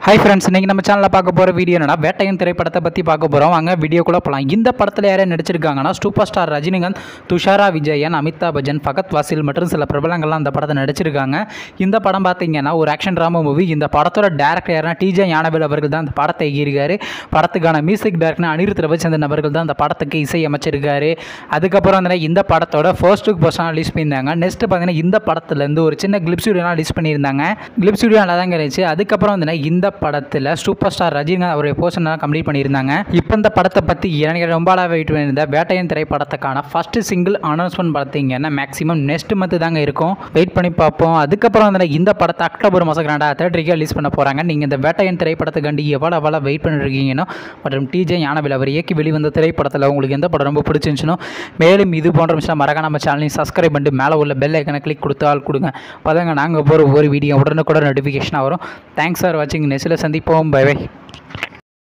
Hi friends, இன்னைக்கு நம்ம சேனல்ல பார்க்க போற வீடியோ என்னன்னா வேட்டையன் திரைப்படத்தை பத்தி பார்க்க போறோம். வாங்க வீடியோக்குள்ள போலாம். இந்த படத்துல யாரை நடிச்சிருக்காங்கன்னா சூப்பர் ஸ்டார் ரஜினிகாந்த், துஷாரா விஜயன், அமிதாப் பச்சன், ஃபகத் வாசில் மற்றும் சில பிரபலங்கள்லாம் இந்த படத்தை நடிச்சிருக்காங்க. இந்த படம் பார்த்தீங்கன்னா ஒரு ஆக்ஷன் டிராமா மூவி. இந்த படத்தோட டைரக்டர் யாருன்னா டிஜே ஞானவேல் அவர்கள் தான் இந்த படத்தை இயக்கியிருக்காரு. படத்துக்கான மியூசிக் டைரக்டர் அனிருத் ரவிச்சந்திரன் அவர்கள் தான் இந்த படத்துக்கு இசை அமைச்சிருக்காரு. அதுக்கப்புறம் வந்து இந்த படத்தோட ஃபர்ஸ்ட் லுக் போஸ்டர் ரிலீஸ் பண்ணியிருந்தாங்க. நெக்ஸ்ட் பார்த்தீங்கன்னா இந்த படத்துல இருந்து ஒரு சின்ன கிளிப்ஸ் வீடியோ ரிலீஸ் பண்ணியிருந்தாங்க. கிளிப்ஸ் வீடியோ நல்லா தாங்க இருந்துச்சு. அதுக்கப்புறம் வந்து இந்த படத்தில் சூப்பர் ஸ்டார் ரஜினிகாந்த் அவருடைய போர்ஷன் கம்ப்ளீட் பண்ணியிருந்தாங்க. இப்போ இந்த படத்தை பற்றி எனக்கு ரொம்ப வெயிட் பண்ணியிருந்த வேட்டையன் திரைப்படத்துக்கான ஃபர்ஸ்ட் சிங்கிள் அனௌன்ஸ்மெண்ட் பார்த்தீங்கன்னா மேக்ஸிமம் நெக்ஸ்ட் மந்த் தாங்க இருக்கும். வெயிட் பண்ணி பார்ப்போம். அதுக்கப்புறம் வந்து இந்த படத்தை அக்டோபர் மாதம் 2 ரிலீஸ் பண்ண போகிறாங்க. நீங்கள் இந்த வேட்டையன் திரைப்படத்துக்காண்டி எவ்வளோ வெயிட் பண்ணிருக்கீங்கன்னு மற்றும் டிஜே ஞானவேல் அவர் இயக்கி வெளிவந்த திரைப்படத்தில் உங்களுக்கு எந்த படம் ரொம்ப பிடிச்சிருந்துச்சுனோ மேலும் இது போன்ற விஷயம் மறக்காம நம்ம சேனலையும் சப்ஸ்கிரைப் பண்ணிட்டு மேலே உள்ள பெல் ஐக்கனை கிளிக் கொடுங்க. அப்போதாங்க நாங்கள் போகிற ஒரு வீடியோ உடனுக்குடன் நோட்டிஃபிகேஷனாக வரும். தேங்க்ஸ் ஃபார் வாட்சிங். நெக்ஸ்ட்டில் சந்திப்போம். Bye by.